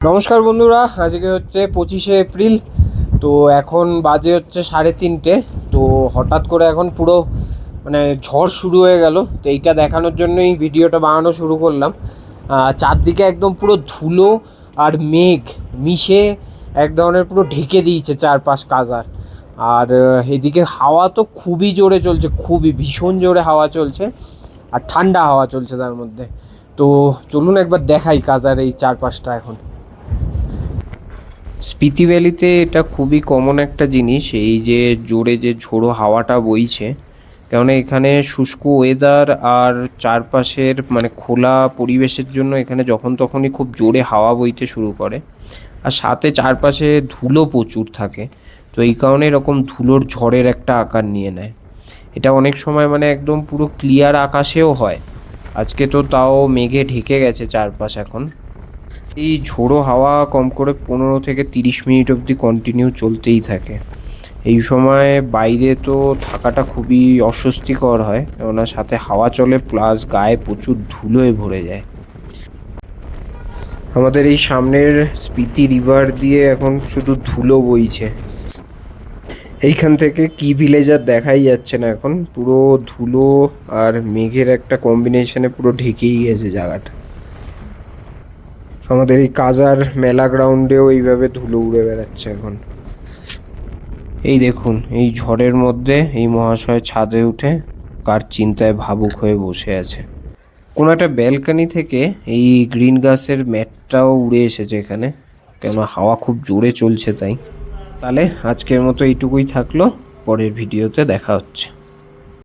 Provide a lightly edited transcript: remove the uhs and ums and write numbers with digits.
নমস্কার বন্ধুরা, আজকে হচ্ছে 25শে এপ্রিল। তো এখন বাজে হচ্ছে 3:30। তো হঠাৎ করে এখন পুরো ঝড় শুরু হয়ে গেল। তো এইটা দেখানোর জন্যই ভিডিওটা বানানো শুরু করলাম। চারদিকে একদম পুরো ধুলো আর মেঘ মিশে এক ধরনের পুরো ঢেকে দিয়েছে চারপাশ কাজার। আর এদিকে হাওয়া তো খুবই জোরে চলছে, খুবই ভীষণ জোরে হাওয়া চলছে আর ঠান্ডা হাওয়া চলছে তার মধ্যে। তো চলুন একবার দেখাই কাজার এই চারপাশটা। এখন স্পিতি ভ্যালিতে এটা খুবই কমন একটা জিনিস, এই যে জোরে যে ঝোড়ো হাওয়াটা বইছে। কেননা এখানে শুষ্ক ওয়েদার আর চারপাশের খোলা পরিবেশের জন্য এখানে যখন তখনই খুব জোরে হাওয়া বইতে শুরু করে। আর সাথে চারপাশে ধুলো প্রচুর থাকে, তো এই কারণে এরকম ধুলোর ঝড়ের একটা আকার নিয়ে নেয়। এটা অনেক সময় একদম পুরো ক্লিয়ার আকাশেও হয়। আজকে তো তাও মেঘে ঢেকে গেছে চারপাশ এখন। এই ঝোড়ো হাওয়া কম করে 15 থেকে 30 মিনিট অবধি কন্টিনিউ চলতেই থাকে। এই সময় বাইরে তো থাকাটা খুবই অস্বস্তিকর হয়, কেননা সাথে হাওয়া চলে প্লাস গায়ে প্রচুর ধুলোয় ভরে যায়। আমাদের এই সামনের স্পিতি রিভার দিয়ে এখন শুধু ধুলো বইছে। এইখান থেকে কি ভিলেজার দেখাই যাচ্ছে না, এখন পুরো ধুলো আর মেঘের একটা কম্বিনেশনে পুরো ঢেকেই গেছে জায়গাটা। আমাদের এই কাজার মেলা গ্রাউন্ডেও এইভাবে ধুলো উড়ে বেড়াচ্ছে এখন। এই দেখুন, এই ঝড়ের মধ্যে এই মহাশয় ছাদে উঠে কার চিন্তায় ভাবুক হয়ে বসে আছে। কোনো একটা ব্যালকনি থেকে এই গ্রিন গাছের ম্যাটটাও উড়ে এসেছে এখানে, কেন হাওয়া খুব জোরে চলছে তাই। তাহলে আজকের মতো এইটুকুই থাকলো, পরের ভিডিওতে দেখা হচ্ছে।